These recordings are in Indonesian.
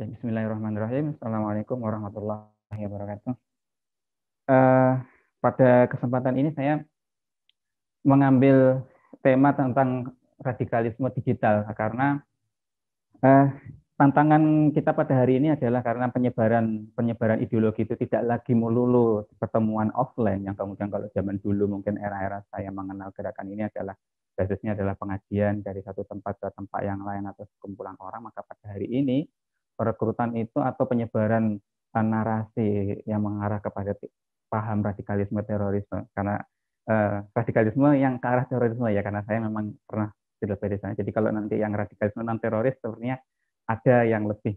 Ya, bismillahirrahmanirrahim. Assalamualaikum warahmatullahi wabarakatuh. Eh, Pada kesempatan ini saya mengambil tema tentang radikalisme digital karena eh, tantangan kita pada hari ini adalah karena penyebaran ideologi itu tidak lagi melulu pertemuan offline yang kemudian kalau zaman dulu mungkin era-era saya mengenal gerakan ini adalah basisnya adalah pengajian dari satu tempat ke tempat yang lain atau sekumpulan orang, maka pada hari ini perekrutan itu atau penyebaran narasi yang mengarah kepada paham radikalisme terorisme karena radikalisme yang ke arah terorisme ya karena saya memang pernah tidak di sana. Jadi kalau nanti yang radikalisme non teroris sebenarnya ada yang lebih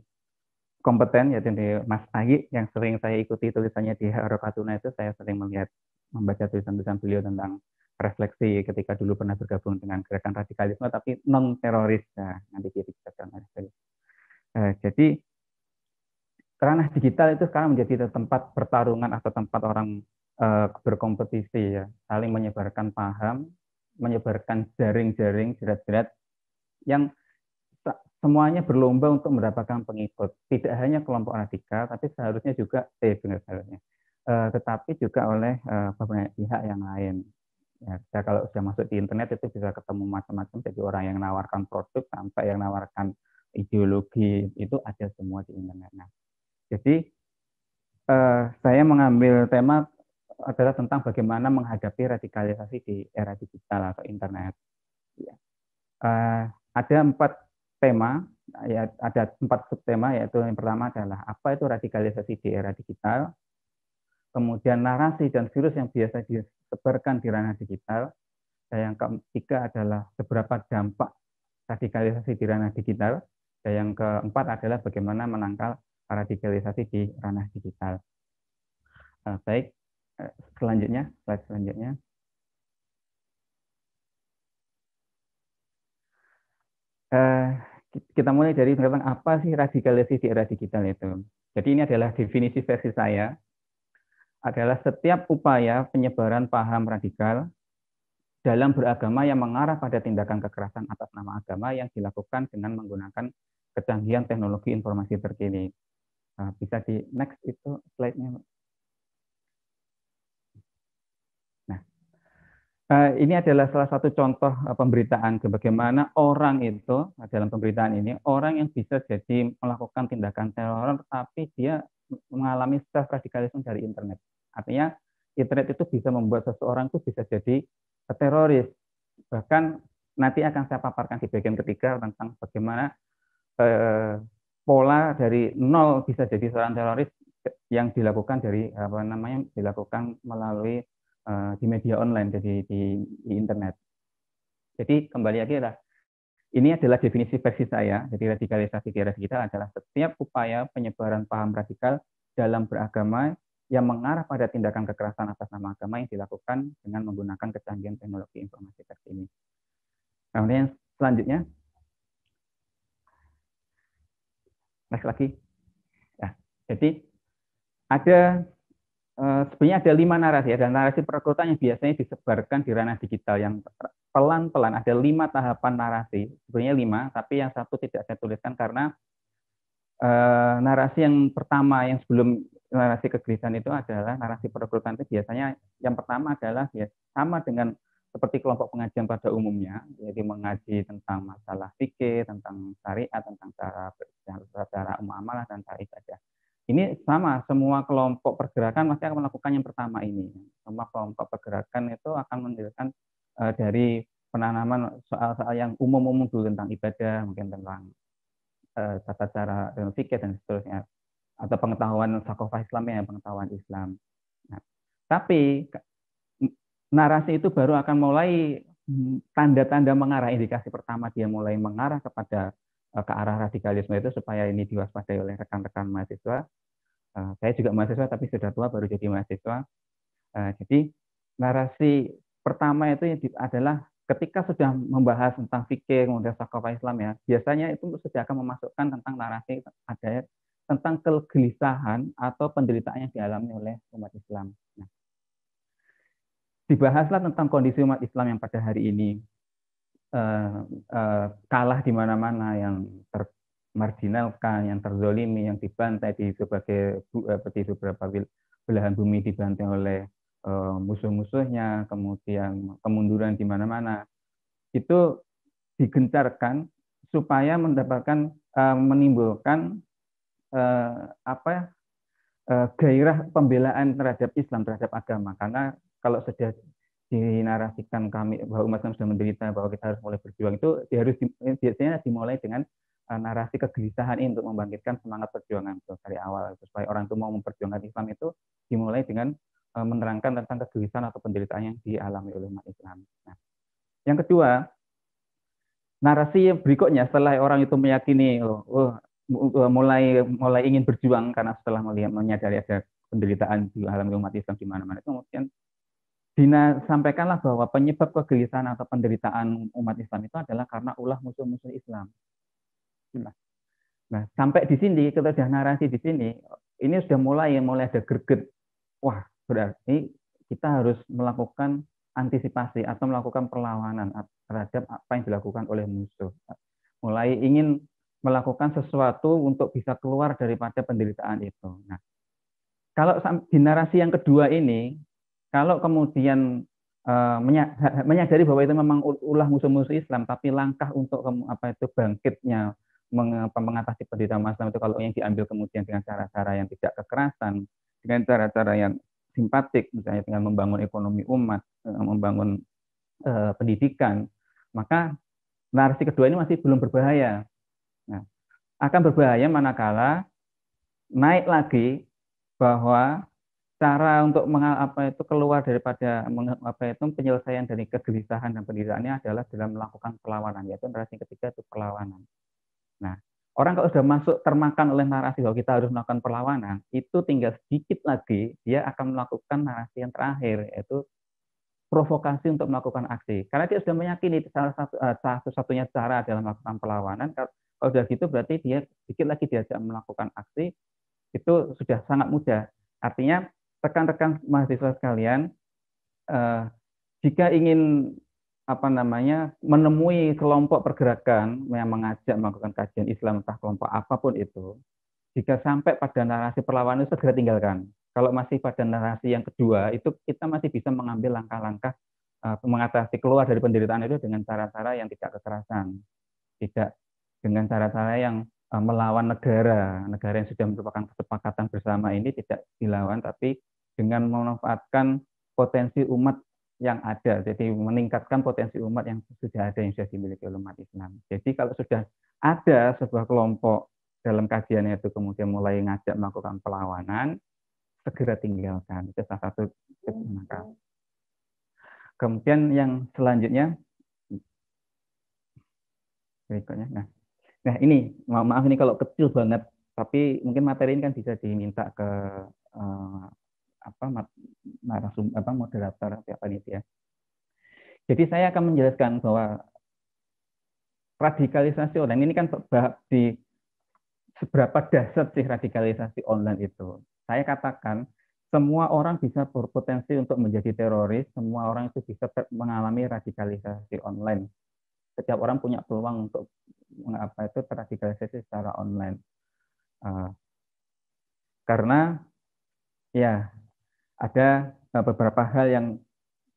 kompeten yaitu di Mas Agi yang sering saya ikuti tulisannya di Harokatuna itu saya sering membaca tulisan-tulisan beliau tentang refleksi ketika dulu pernah bergabung dengan gerakan radikalisme tapi non teroris. Nah, nanti kita jadi ranah digital itu sekarang menjadi tempat pertarungan atau tempat orang berkompetisi ya, saling menyebarkan paham, menyebarkan jaring-jaring jerat-jerat yang semuanya berlomba untuk mendapatkan pengikut. Tidak hanya kelompok radikal, tapi seharusnya juga, tetapi juga oleh banyak pihak yang lain. Ya, kalau sudah masuk di internet itu bisa ketemu macam-macam. Jadi orang yang menawarkan produk sampai yang menawarkan ideologi itu ada semua di internet. Nah, jadi saya mengambil tema adalah tentang bagaimana menghadapi radikalisasi di era digital atau internet. Ya. Ada 4 tema, ya, ada 4 subtema, yaitu yang pertama adalah apa itu radikalisasi di era digital, kemudian narasi dan virus yang biasa disebarkan di ranah digital, dan yang ketiga adalah seberapa dampak radikalisasi di ranah digital, dan yang keempat adalah bagaimana menangkal radikalisasi di ranah digital. Baik, selanjutnya, slide selanjutnya. Kita mulai dari tentang apa sih radikalisasi di era digital itu. Jadi ini adalah definisi versi saya, adalah setiap upaya penyebaran paham radikal dalam beragama yang mengarah pada tindakan kekerasan atas nama agama yang dilakukan dengan menggunakan kecanggihan teknologi informasi terkini. Bisa di next itu slide-nya. Nah, ini adalah salah satu contoh pemberitaan bagaimana orang itu dalam pemberitaan ini orang yang bisa jadi melakukan tindakan teror tapi dia mengalami self radikalisme dari internet. Artinya internet itu bisa membuat seseorang itu bisa jadi teroris. Bahkan nanti akan saya paparkan di bagian ketiga tentang bagaimana pola dari nol bisa jadi seorang teroris yang dilakukan dari dilakukan melalui di media online, jadi di internet. Jadi kembali lagi ini adalah definisi versi saya. Jadi radikalisasi di era digital adalah setiap upaya penyebaran paham radikal dalam beragama yang mengarah pada tindakan kekerasan atas nama agama yang dilakukan dengan menggunakan kecanggihan teknologi informasi terkini. Kemudian selanjutnya, next lagi. Ya, jadi ada sebenarnya ada 5 narasi. Ada narasi perekrutan yang biasanya disebarkan di ranah digital yang pelan-pelan. Ada 5 tahapan narasi. Sebenarnya 5, tapi yang satu tidak saya tuliskan karena narasi yang pertama yang sebelum narasi kegelisahan itu adalah narasi perekrutan itu biasanya yang pertama adalah ya sama dengan seperti kelompok pengajian pada umumnya, jadi mengaji tentang masalah fikih, tentang syariat, tentang cara muamalah dan cara ibadah. Ini sama, semua kelompok pergerakan masih akan melakukan yang pertama ini. Semua kelompok pergerakan itu akan menjelaskan dari penanaman soal-soal yang umum-umum dulu tentang ibadah, mungkin tentang tata cara fikih dan seterusnya, atau pengetahuan thaqafah Islam ya, pengetahuan Islam. Nah, tapi narasi itu baru akan mulai tanda-tanda mengarah, indikasi pertama dia mulai mengarah kepada ke arah radikalisme itu supaya ini diwaspadai oleh rekan-rekan mahasiswa. Saya juga mahasiswa tapi sudah tua baru jadi mahasiswa. Jadi narasi pertama itu adalah ketika sudah membahas tentang fikih kemudian thaqafah Islam ya, biasanya itu sudah akan memasukkan tentang narasi ada tentang kegelisahan atau penderitaan yang dialami oleh umat Islam. Nah, dibahaslah tentang kondisi umat Islam yang pada hari ini kalah di mana-mana, yang dimarginalkan, yang terzolimi, yang dibantai di beberapa belahan bumi, dibantai oleh musuh-musuhnya, kemudian kemunduran di mana-mana, itu digencarkan supaya menimbulkan gairah pembelaan terhadap Islam, terhadap agama. Karena kalau sudah dinarasikan kami bahwa umat Islam sudah menderita, bahwa kita harus mulai berjuang, itu biasanya dimulai dengan narasi kegelisahan ini untuk membangkitkan semangat perjuangan itu dari awal, supaya orang itu mau memperjuangkan Islam itu dimulai dengan menerangkan tentang kegelisahan atau penderitaan yang dialami oleh umat Islam. Nah, yang kedua, narasi berikutnya setelah orang itu meyakini mulai ingin berjuang karena setelah menyadari ada penderitaan di alam umat Islam di mana-mana, itu kemudian disampaikanlah bahwa penyebab kegelisahan atau penderitaan umat Islam itu adalah karena ulah musuh-musuh Islam. Nah, sampai di sini kita sudah narasi di sini, ini sudah mulai ada greget. Wah, berarti kita harus melakukan antisipasi atau melakukan perlawanan terhadap apa yang dilakukan oleh musuh. Mulai ingin melakukan sesuatu untuk bisa keluar daripada penderitaan itu. Nah, kalau di narasi yang kedua ini, kalau kemudian menyadari bahwa itu memang ulah musuh-musuh Islam, tapi langkah untuk bangkitnya mengatasi penderitaan Islam itu kalau yang diambil kemudian dengan cara-cara yang tidak kekerasan, dengan cara-cara yang simpatik, misalnya dengan membangun ekonomi umat, membangun pendidikan, maka narasi kedua ini masih belum berbahaya. Nah, akan berbahaya manakala naik lagi bahwa cara untuk keluar daripada penyelesaian dari kegelisahan dan penderitaannya adalah dalam melakukan perlawanan, yaitu narasi ketiga itu perlawanan. Nah, orang kalau sudah masuk termakan oleh narasi bahwa kita harus melakukan perlawanan, itu tinggal sedikit lagi dia akan melakukan narasi yang terakhir, yaitu provokasi untuk melakukan aksi. Karena dia sudah meyakini salah satu-satunya cara adalah melakukan perlawanan. Kalau sudah gitu berarti dia sedikit lagi diajak melakukan aksi, itu sudah sangat mudah. Artinya rekan-rekan mahasiswa sekalian, jika ingin menemui kelompok pergerakan yang mengajak melakukan kajian Islam, entah kelompok apapun itu, jika sampai pada narasi perlawanan itu segera tinggalkan. Kalau masih pada narasi yang kedua, itu kita masih bisa mengambil langkah-langkah mengatasi keluar dari penderitaan itu dengan cara-cara yang tidak kekerasan, tidak dengan cara-cara yang melawan negara yang sudah merupakan kesepakatan bersama ini tidak dilawan, tapi dengan memanfaatkan potensi umat yang ada, jadi meningkatkan potensi umat yang sudah ada, yang sudah dimiliki oleh umat Islam. Jadi kalau sudah ada sebuah kelompok dalam kajiannya itu kemudian mulai ngajak melakukan perlawanan, segera tinggalkan. Itu salah satu langkah. Kemudian yang selanjutnya, berikutnya, nah ini maaf ini kalau kecil banget, tapi mungkin materi ini kan bisa diminta ke moderator atau panitia. Jadi saya akan menjelaskan bahwa radikalisasi online ini kan di seberapa dahsyat sih radikalisasi online itu. Saya katakan semua orang bisa berpotensi untuk menjadi teroris, semua orang itu bisa mengalami radikalisasi online. Setiap orang punya peluang untuk terradikalisasi secara online. Karena ya ada beberapa hal yang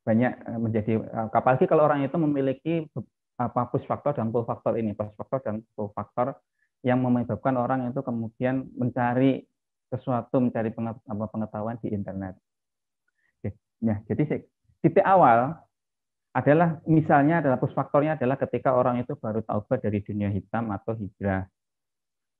banyak menjadi, apalagi kalau orang itu memiliki push faktor dan pull faktor ini, push faktor dan pull faktor yang menyebabkan orang itu kemudian mencari sesuatu, mencari pengetahuan di internet. Ya, jadi titik awal adalah misalnya adalah push faktornya adalah ketika orang itu baru taubat dari dunia hitam atau hijrah.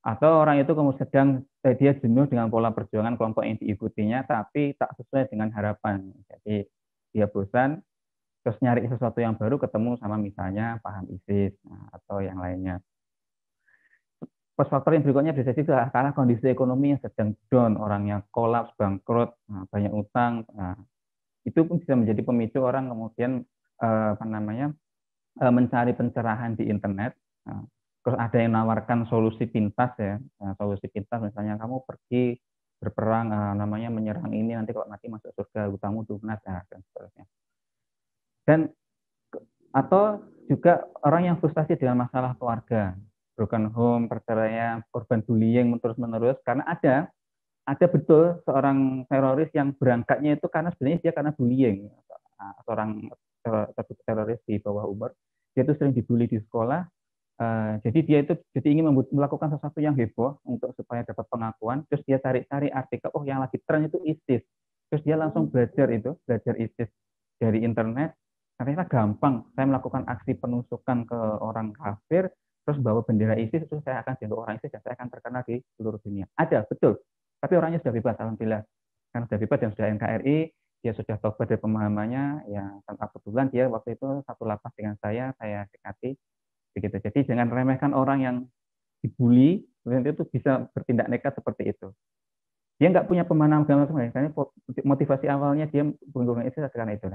Atau orang itu kemudian sedang dia jenuh dengan pola perjuangan kelompok yang diikutinya, tapi tak sesuai dengan harapan. Jadi dia bosan, terus nyari sesuatu yang baru, ketemu sama misalnya paham ISIS atau yang lainnya. Plus faktor yang berikutnya bisa jadi karena kondisi ekonomi yang sedang down, orangnya kolaps, bangkrut, banyak utang. Itu pun bisa menjadi pemicu orang kemudian mencari pencerahan di internet. Terus ada yang menawarkan solusi pintas ya, solusi pintas misalnya kamu pergi berperang, menyerang ini, nanti kalau mati masuk surga, hutangmu lunas, dan seterusnya. Dan atau juga orang yang frustasi dengan masalah keluarga, broken home, perceraian, korban bullying terus-menerus, karena ada betul seorang teroris yang berangkatnya itu karena sebenarnya dia karena bullying. Seorang teroris di bawah umur, dia itu sering dibully di sekolah. Jadi dia itu jadi ingin melakukan sesuatu yang heboh untuk supaya dapat pengakuan. Terus dia cari-cari artikel, oh yang lagi tren itu ISIS. Terus dia langsung belajar ISIS dari internet. Ternyata gampang. Saya melakukan aksi penusukan ke orang kafir, terus bawa bendera ISIS, terus saya akan jadi orang ISIS dan saya akan terkenal di seluruh dunia. Ada, betul. Tapi orangnya sudah bebas, alhamdulillah. Karena sudah bebas dan sudah NKRI, dia sudah tobat dari pemahamannya. Ya, kebetulan dia waktu itu satu lapas dengan saya dekati. Begitu. Jadi jangan remehkan orang yang dibully, itu bisa bertindak nekat seperti itu. Dia nggak punya pemahaman agama sama sekali. Motivasi awalnya dia berhubungan itu karena itu.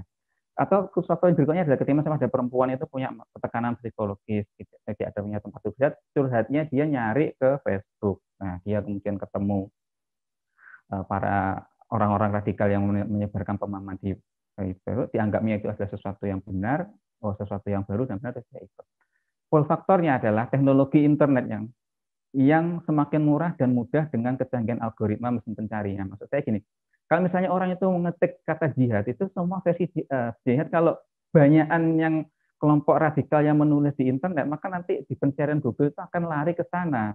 Atau faktor yang berikutnya adalah ketika sama ada perempuan itu punya tekanan psikologis, gitu. Jadi ada punya tempat curhatnya dia nyari ke Facebook. Nah, dia kemudian ketemu para orang-orang radikal yang menyebarkan pemahaman di Facebook, dianggapnya itu adalah sesuatu yang benar, sesuatu yang baru dan benar, dia ikut. Pull faktornya adalah teknologi internet yang semakin murah dan mudah dengan kecanggihan algoritma mesin pencarian. Maksud saya gini, kalau misalnya orang itu mengetik kata jihad, itu semua versi jihad, kalau banyakan yang kelompok radikal yang menulis di internet, maka nanti di pencarian Google itu akan lari ke sana.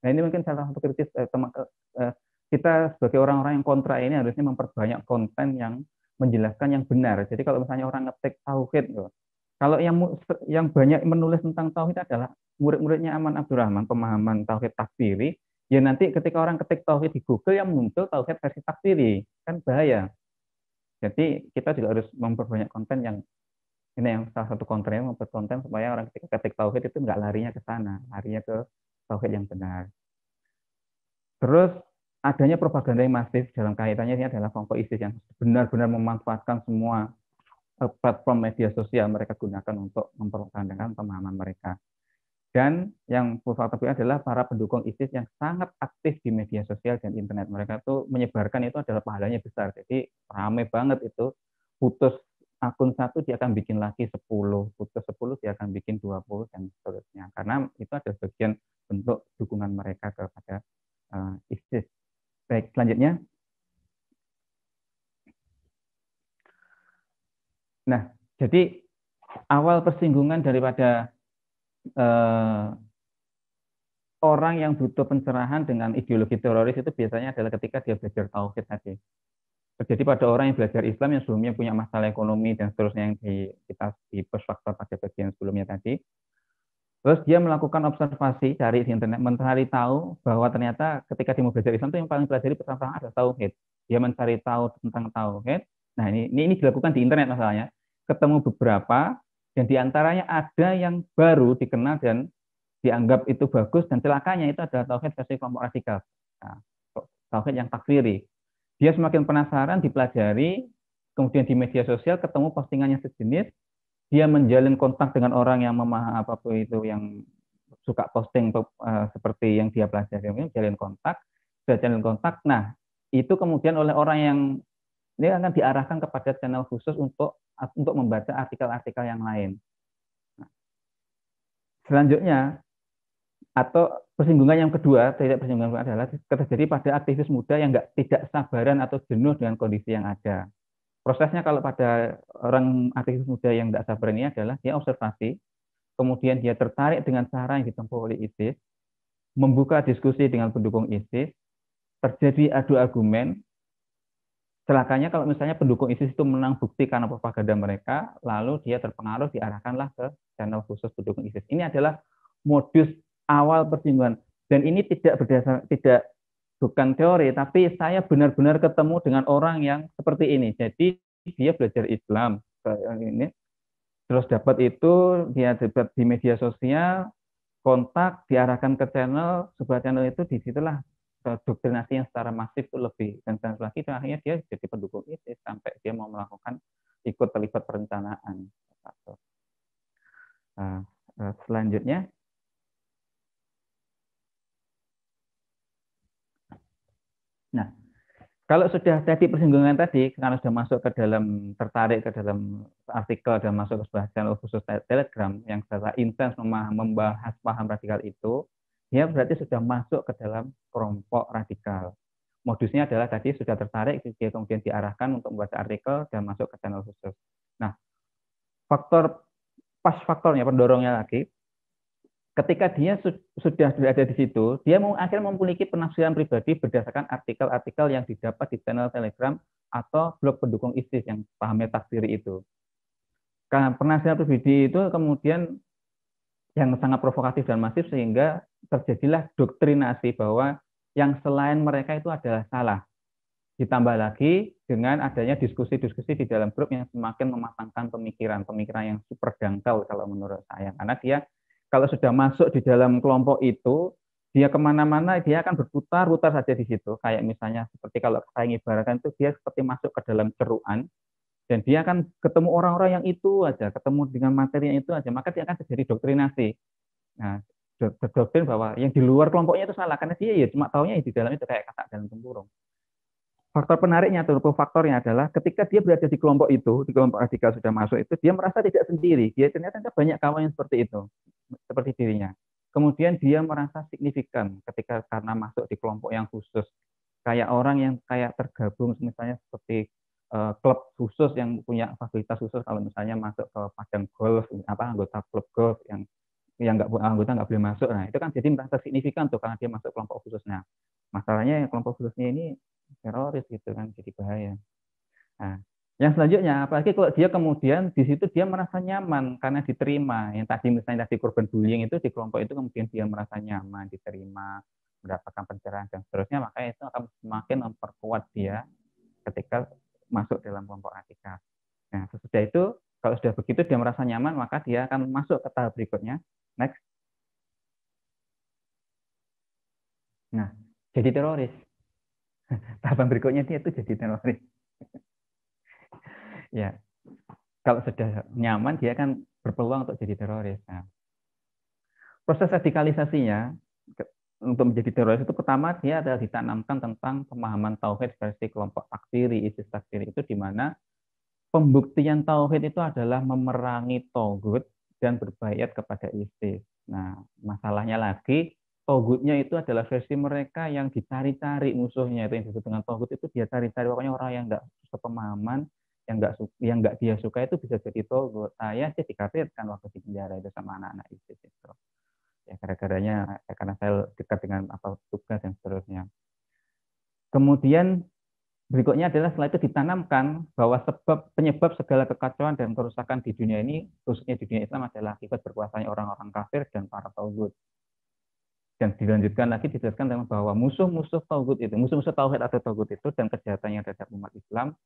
Nah, ini mungkin salah satu kritis kita sebagai orang-orang yang kontra ini harusnya memperbanyak konten yang menjelaskan yang benar. Jadi kalau misalnya orang ngetik tauhid, kalau yang banyak menulis tentang tauhid adalah murid-muridnya Aman Abdurrahman, pemahaman tauhid takfiri, ya nanti ketika orang ketik tauhid di Google yang muncul tauhid versi takfiri, kan bahaya. Jadi kita juga harus memperbanyak konten yang ini yang salah satu kontennya, membuat konten supaya orang ketika ketik tauhid itu nggak larinya ke sana, larinya ke tauhid yang benar. Terus adanya propaganda yang masif dalam kaitannya ini adalah kelompok ISIS yang benar-benar memanfaatkan semua platform media sosial mereka gunakan untuk mempropagandakan pemahaman mereka. Dan yang faktor adalah para pendukung ISIS yang sangat aktif di media sosial dan internet. Mereka tuh menyebarkan itu adalah pahalanya besar. Jadi ramai banget itu. Putus akun satu dia akan bikin lagi 10, putus 10 dia akan bikin 20 dan seterusnya. Karena itu ada bagian bentuk dukungan mereka kepada ISIS. Baik, selanjutnya. Nah, jadi awal persinggungan daripada orang yang butuh pencerahan dengan ideologi teroris itu biasanya adalah ketika dia belajar tauhid tadi. Terjadi pada orang yang belajar Islam yang sebelumnya punya masalah ekonomi dan seterusnya yang kita di post faktor pada bagian sebelumnya tadi. Terus dia melakukan observasi dari di internet, mencari tahu bahwa ternyata ketika dia mau belajar Islam itu yang paling pelajari pertama adalah tauhid. Dia mencari tahu tentang tauhid. Nah, ini dilakukan di internet masalahnya. Ketemu beberapa dan diantaranya ada yang baru dikenal dan dianggap itu bagus dan celakanya itu adalah tauhid versi kelompok radikal. Nah, tauhid yang takfiri. Dia semakin penasaran, dipelajari, kemudian di media sosial ketemu postingannya sejenis, dia menjalin kontak dengan orang yang memahami apapun itu yang suka posting seperti yang dia pelajari, jalin kontak, sudah jalin kontak. Nah, itu kemudian oleh orang yang dia akan diarahkan kepada channel khusus untuk membaca artikel-artikel yang lain. Nah, selanjutnya atau persinggungan yang kedua, tidak persinggungan adalah terjadi pada aktivis muda yang tidak sabaran atau jenuh dengan kondisi yang ada. Prosesnya kalau pada orang aktivis muda yang tidak sabar ini adalah dia observasi, kemudian dia tertarik dengan cara yang ditempuh oleh ISIS, membuka diskusi dengan pendukung ISIS, terjadi adu argumen. Celakanya kalau misalnya pendukung ISIS itu menang bukti karena propaganda mereka, lalu dia terpengaruh diarahkanlah ke channel khusus pendukung ISIS. Ini adalah modus awal persinggungan. Dan ini tidak bukan teori, tapi saya benar-benar ketemu dengan orang yang seperti ini. Jadi dia belajar Islam ini, terus dapat itu dia dapat di media sosial, kontak, diarahkan ke channel, sebuah channel itu disitulah doktrinasi yang secara masif itu lebih dan lagi dan akhirnya dia jadi pendukung ISIS sampai dia mau melakukan ikut terlibat perencanaan. Selanjutnya. Nah, Kalau sudah tadi persinggungan tadi, karena sudah masuk ke dalam, tertarik ke dalam artikel dan masuk ke sebuah channel khusus Telegram yang secara intens membahas paham radikal itu, dia berarti sudah masuk ke dalam kelompok radikal. Modusnya adalah tadi sudah tertarik, dia kemudian diarahkan untuk membaca artikel dan masuk ke channel khusus. Nah, faktornya, pendorongnya lagi, ketika dia sudah berada di situ, dia akhirnya memiliki penafsiran pribadi berdasarkan artikel-artikel yang didapat di channel Telegram atau blog pendukung ISIS yang pahamnya takfiri itu. Karena penafsiran pribadi itu kemudian yang sangat provokatif dan masif sehingga terjadilah doktrinasi bahwa yang selain mereka itu adalah salah. Ditambah lagi dengan adanya diskusi-diskusi di dalam grup yang semakin mematangkan pemikiran yang super dangkal kalau menurut saya. Karena dia kalau sudah masuk di dalam kelompok itu, dia kemana-mana dia akan berputar-putar saja di situ. Kayak misalnya seperti kalau saya ibaratkan itu dia seperti masuk ke dalam ceruan dan dia akan ketemu orang-orang yang itu aja, ketemu dengan materi yang itu aja, maka dia akan terjadi doktrinasi. Nah, doktrin bahwa yang di luar kelompoknya itu salah karena dia ya cuma taunya di dalam itu kayak kata dalam tempurung. Faktor penariknya atau faktornya adalah ketika dia berada di kelompok itu, di kelompok radikal sudah masuk itu, dia merasa tidak sendiri. Dia ternyata banyak kawan yang seperti itu, seperti dirinya. Kemudian dia merasa signifikan ketika karena masuk di kelompok yang khusus. Kayak orang yang kayak tergabung misalnya seperti klub khusus yang punya fasilitas khusus kalau misalnya masuk ke padang golf, apa anggota klub golf yang nggak boleh masuk. Nah, itu kan jadi merasa signifikan tuh karena dia masuk kelompok khususnya. Masalahnya kelompok khususnya ini teroris gitu kan, jadi bahaya. Nah, yang selanjutnya, apalagi kalau dia kemudian di situ dia merasa nyaman karena diterima. Yang tadi misalnya tadi korban bullying itu di kelompok itu kemudian dia merasa nyaman, diterima, mendapatkan pencerahan dan seterusnya, maka itu akan semakin memperkuat dia ketika masuk dalam kelompok radikal. Nah, sesudah itu kalau sudah begitu dia merasa nyaman, maka dia akan masuk ke tahap berikutnya. Next. Nah, jadi teroris. Tahapan berikutnya dia itu jadi teroris. Ya, kalau sudah nyaman dia akan berpeluang untuk jadi teroris. Nah, proses radikalisasinya untuk menjadi teroris itu pertama dia adalah ditanamkan tentang pemahaman tauhid versi kelompok takfiri, ISIS takfiri itu di mana pembuktian tauhid itu adalah memerangi togut dan berbaiat kepada ISIS. Nah, masalahnya lagi togutnya itu adalah versi mereka yang dicari-cari musuhnya itu yang disebut dengan togut itu dia cari-cari pokoknya orang yang nggak sepemahaman yang nggak dia suka itu bisa jadi togut. Saya sih dikafirkan waktu di penjara itu sama anak-anak ISIS itu. Ya gara-garanya karena saya dekat dengan apa tugas dan seterusnya. Kemudian berikutnya adalah setelah itu ditanamkan bahwa penyebab segala kekacauan dan kerusakan di dunia ini, khususnya di dunia Islam adalah akibat berkuasanya orang-orang kafir dan para tauhid. Dan dilanjutkan lagi dijelaskan tentang bahwa musuh-musuh tauhid itu, musuh-musuh tauhid atau tauhid itu dan kejahatannya terhadap umat Islam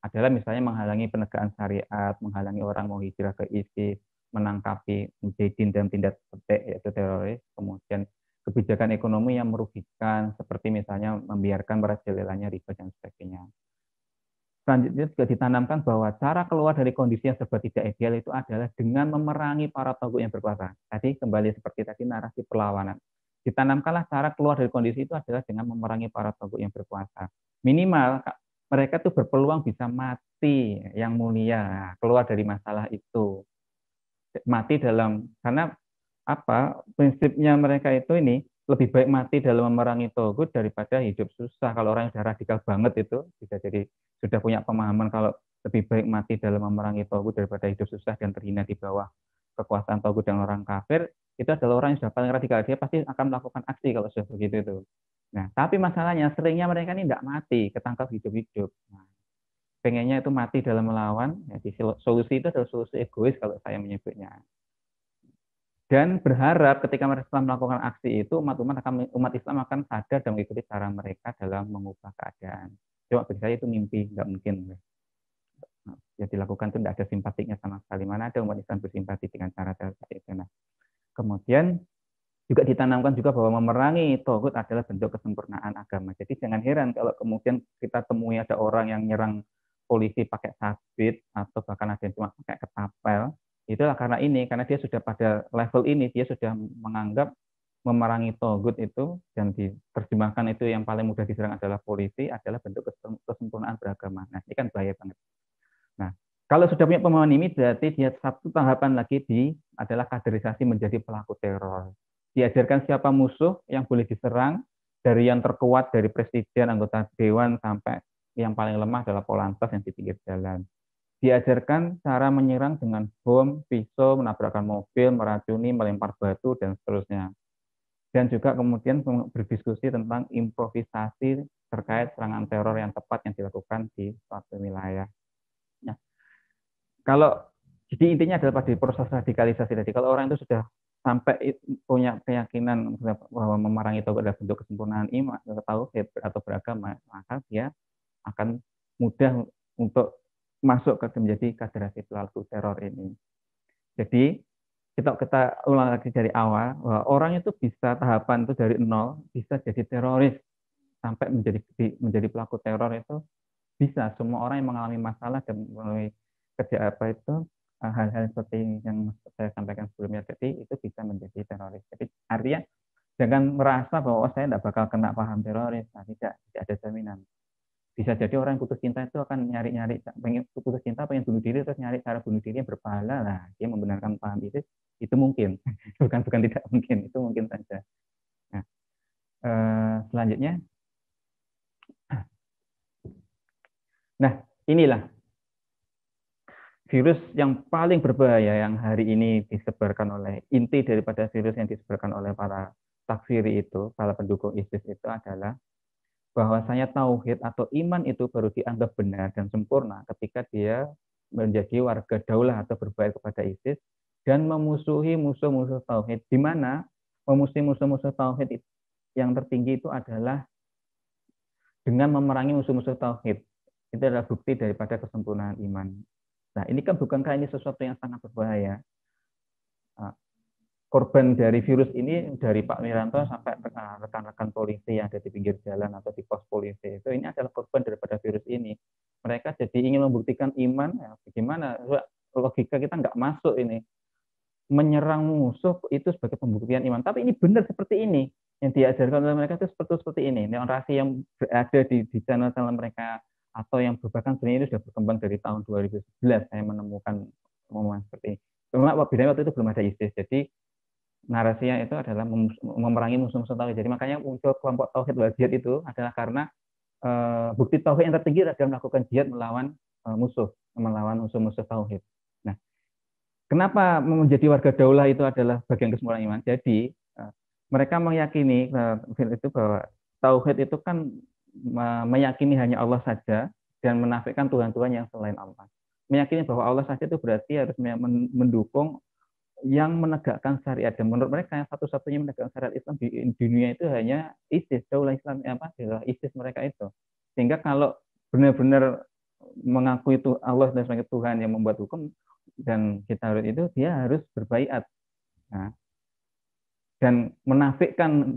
adalah misalnya menghalangi penegakan syariat, menghalangi orang mau hijrah ke ISIS, menangkapi mujahidin dan tindak petik yaitu teroris, kemudian kebijakan ekonomi yang merugikan seperti misalnya membiarkan merajalelanya riba dan sebagainya. Selanjutnya juga ditanamkan bahwa cara keluar dari kondisi yang serba tidak ideal itu adalah dengan memerangi para tokoh yang berkuasa. Tadi kembali seperti tadi narasi perlawanan. Ditanamkanlah cara keluar dari kondisi itu adalah dengan memerangi para tokoh yang berkuasa. Minimal mereka tuh berpeluang bisa mati yang mulia, keluar dari masalah itu. Mati dalam karena apa prinsipnya mereka itu ini lebih baik mati dalam memerangi togut daripada hidup susah. Kalau orang yang sudah radikal banget itu bisa jadi sudah punya pemahaman kalau lebih baik mati dalam memerangi togut daripada hidup susah dan terhina di bawah kekuasaan togut dan orang kafir, itu adalah orang yang sudah paling radikal. Dia pasti akan melakukan aksi kalau sudah begitu itu. Nah, tapi masalahnya seringnya mereka ini tidak mati, ketangkap hidup-hidup. Nah, pengennya itu mati dalam melawan. Jadi solusi itu adalah solusi egois kalau saya menyebutnya. Dan berharap ketika mereka melakukan aksi itu umat Islam akan sadar dan mengikuti cara mereka dalam mengubah keadaan. Coba bagi saya itu mimpi, nggak mungkin. Ya dilakukan itu tidak ada simpatiknya sama sekali. Mana ada umat Islam bersimpati dengan cara-cara itu. Nah, kemudian juga ditanamkan juga bahwa memerangi togut adalah bentuk kesempurnaan agama. Jadi jangan heran kalau kemudian kita temui ada orang yang nyerang polisi pakai sabit atau bahkan ada yang cuma pakai ketapel. Itulah karena ini, karena dia sudah pada level ini, dia sudah menganggap memerangi togut itu, dan diterjemahkan itu yang paling mudah diserang adalah polisi, adalah bentuk kesempurnaan beragama. Nah, ini kan bahaya banget. Nah, kalau sudah punya pemahaman ini, berarti dia satu tahapan lagi adalah kaderisasi menjadi pelaku teror. Diajarkan siapa musuh yang boleh diserang, dari yang terkuat, dari presiden, anggota dewan, sampai yang paling lemah adalah polantas yang di pinggir jalan. Diajarkan cara menyerang dengan bom, pisau, menabrakkan mobil, meracuni, melempar batu, dan seterusnya. Dan juga kemudian berdiskusi tentang improvisasi terkait serangan teror yang tepat yang dilakukan di suatu wilayah. Nah, kalau jadi intinya adalah pada proses radikalisasi tadi, kalau orang itu sudah sampai punya keyakinan bahwa memerangi itu adalah bentuk kesempurnaan iman atau tauhid atau beragama, maka dia akan mudah untuk masuk ke menjadi kaderasi pelaku teror ini. Jadi kita ulang lagi dari awal, bahwa orang itu bisa tahapan itu dari nol, bisa jadi teroris sampai menjadi pelaku teror itu bisa. Semua orang yang mengalami masalah dan melalui kerja apa itu hal-hal seperti yang saya sampaikan sebelumnya tadi itu bisa menjadi teroris. Jadi artinya jangan merasa bahwa saya tidak bakal kena paham teroris. Nah, tidak ada jaminan. Bisa jadi orang yang putus cinta itu akan nyari-nyari, pengen putus cinta, pengen bunuh diri, terus nyari cara bunuh diri yang berpahala. Nah, dia membenarkan paham itu mungkin. bukan tidak mungkin, itu mungkin saja. Nah, selanjutnya, nah inilah virus yang paling berbahaya yang hari ini disebarkan oleh, inti daripada virus yang disebarkan oleh para takfiri itu, para pendukung ISIS itu adalah bahwasanya tauhid atau iman itu baru dianggap benar dan sempurna ketika dia menjadi warga daulah atau berbaik kepada ISIS dan memusuhi musuh-musuh tauhid, di mana memusuhi musuh-musuh tauhid yang tertinggi itu adalah dengan memerangi musuh-musuh tauhid. Itu adalah bukti daripada kesempurnaan iman. Nah, ini kan bukankah ini sesuatu yang sangat berbahaya? Korban dari virus ini, dari Pak Wiranto sampai rekan-rekan polisi yang ada di pinggir jalan atau di pos polisi, itu ini adalah korban daripada virus ini. Mereka jadi ingin membuktikan iman, ya bagaimana logika kita nggak masuk ini. Menyerang musuh itu sebagai pembuktian iman. Tapi ini benar seperti ini. Yang diajarkan oleh mereka itu seperti ini. Narasi yang ada di channel-channel mereka atau yang bahkan sebenarnya itu sudah berkembang dari tahun 2011 saya menemukan omongan seperti ini. Cuma bedanya waktu itu belum ada ISIS. Jadi narasinya itu adalah memerangi musuh-musuh tauhid. Jadi makanya muncul kelompok tauhid wal jihad itu adalah karena bukti tauhid yang tertinggi adalah melakukan jihad melawan melawan musuh-musuh tauhid. Nah, kenapa menjadi warga daulah itu adalah bagian kesempurnaan iman? Jadi mereka meyakini itu bahwa tauhid itu kan meyakini hanya Allah saja dan menafikan Tuhan-Tuhan yang selain Allah. Meyakini bahwa Allah saja itu berarti harus mendukung yang menegakkan syariat, dan menurut mereka yang satu-satunya menegakkan syariat Islam di dunia itu hanya ISIS, daulah Islam adalah ISIS mereka itu. Sehingga kalau benar-benar mengaku itu Allah dan sebagai Tuhan yang membuat hukum dan kita harus itu, dia harus berbaiat. Nah, dan menafikan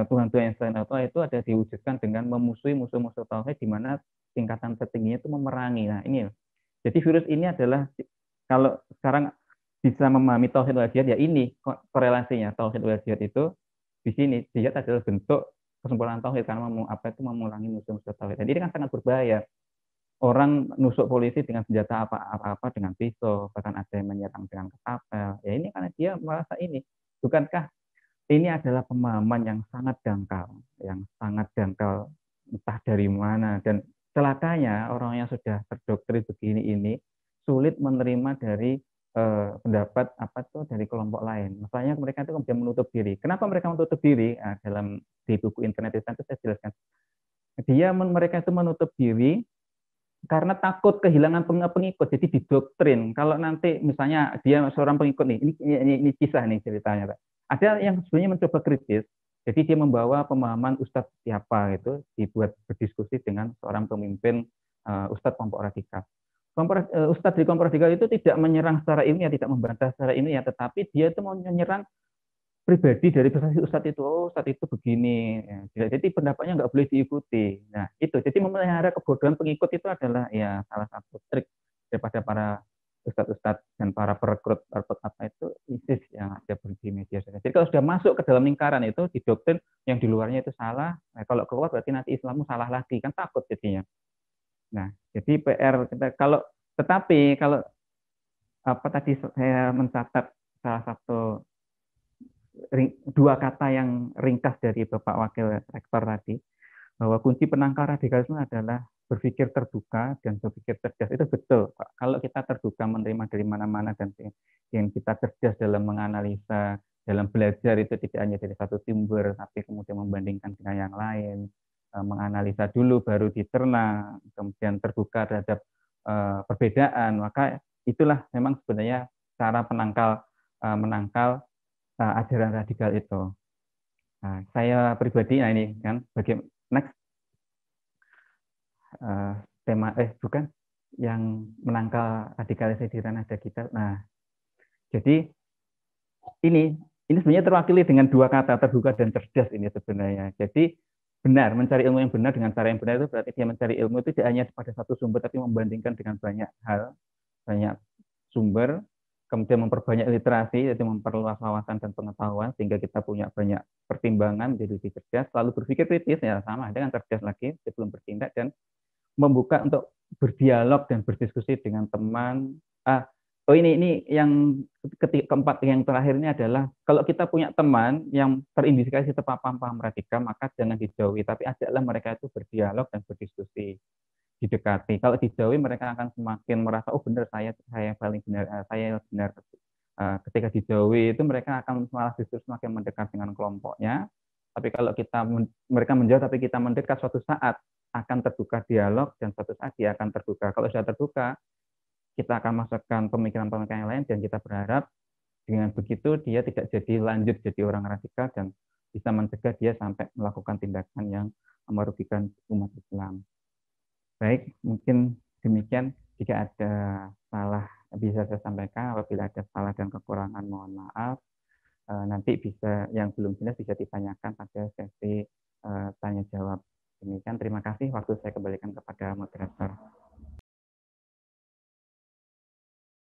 Tuhan-Tuhan yang selain Allah itu ada diwujudkan dengan memusuhi musuh-musuh tauhid, di mana tingkatan tertingginya itu memerangi. Nah, ini jadi virus ini adalah, kalau sekarang bisa memahami tauhid wal jihad, ya ini korelasinya. Tauhid wal jihad itu di sini, jihad adalah bentuk kesempurnaan tauhid karena memerangi musuh-musuh tauhid. Dan ini kan sangat berbahaya. Orang nusuk polisi dengan senjata apa-apa, dengan pisau, bahkan ada yang menyerang dengan ketapel. Ya ini karena dia merasa ini. Bukankah ini adalah pemahaman yang sangat dangkal, entah dari mana. Dan celakanya orang yang sudah terdoktrin begini ini sulit menerima dari pendapat dari kelompok lain. Makanya mereka itu kemudian menutup diri. Kenapa mereka menutup diri? Nah, di buku internet itu saya jelaskan. Mereka itu menutup diri karena takut kehilangan pengikut. Jadi didoktrin. Kalau nanti misalnya dia seorang pengikut nih, ini kisah nih ceritanya, Pak. Ada yang sebenarnya mencoba kritis. Jadi dia membawa pemahaman Ustadz siapa itu, dibuat berdiskusi dengan seorang pemimpin Ustadz kelompok radikal. Ustadz di kelompok radikal itu tidak menyerang secara ilmiah, tidak membantah secara ilmiah, tetapi dia itu mau menyerang pribadi dari prestasi Ustadz itu. Oh, Ustadz itu begini. Ya, jadi pendapatnya nggak boleh diikuti. Nah, itu. Jadi memelihara kebodohan pengikut itu adalah ya salah satu trik daripada para ustadz-ustadz dan para perekrut apa itu ISIS yang ada di media sosial. Jadi kalau sudah masuk ke dalam lingkaran itu di doktrin yang di luarnya itu salah, nah, kalau keluar berarti nanti Islammu salah lagi, kan takut jadinya. Nah, jadi PR kita kalau tetapi kalau apa tadi saya mencatat salah satu dua kata yang ringkas dari Bapak Wakil Rektor tadi, bahwa kunci penangkal radikalisme adalah berpikir terbuka dan berpikir cerdas. Itu betul, Pak. Kalau kita terbuka menerima dari mana-mana dan yang kita cerdas dalam menganalisa, dalam belajar itu tidak hanya dari satu sumber, tapi kemudian membandingkan dengan yang lain, menganalisa dulu baru dicerna, kemudian terbuka terhadap perbedaan, maka itulah memang sebenarnya cara menangkal ajaran radikal itu. Nah, saya pribadi, nah ini kan next tema bukan yang menangkal radikalisme di ranah digital. Nah, jadi ini sebenarnya terwakili dengan dua kata, terbuka dan cerdas ini sebenarnya. Jadi benar, mencari ilmu yang benar dengan cara yang benar itu berarti dia mencari ilmu itu tidak hanya pada satu sumber, tapi membandingkan dengan banyak hal, banyak sumber, kemudian memperbanyak literasi, yaitu memperluas wawasan dan pengetahuan, sehingga kita punya banyak pertimbangan, jadi lebih cerdas, selalu berpikir kritis, ya sama dengan cerdas lagi, sebelum bertindak, dan membuka untuk berdialog dan berdiskusi dengan teman. Ini yang keempat, yang terakhir ini adalah kalau kita punya teman yang terindikasi terpapar paham radikal, maka jangan dijauhi, tapi ajaklah mereka itu berdialog dan berdiskusi, didekati. Kalau dijauhi, mereka akan semakin merasa, oh benar, saya paling benar, saya benar. Ketika dijauhi itu mereka akan malah justru semakin mendekat dengan kelompoknya. Tapi kalau mereka menjauh tapi kita mendekat, suatu saat akan terbuka dialog dan suatu saat dia akan terbuka. Kalau sudah terbuka, kita akan masukkan pemikiran-pemikiran yang lain dan kita berharap dengan begitu dia tidak jadi lanjut jadi orang radikal dan bisa mencegah dia sampai melakukan tindakan yang merugikan umat Islam. Baik, mungkin demikian. Jika ada salah bisa saya sampaikan, apabila ada salah dan kekurangan mohon maaf. Nanti bisa yang belum jelas bisa ditanyakan pada sesi tanya jawab. Demikian, terima kasih. Waktu saya kembalikan kepada moderator.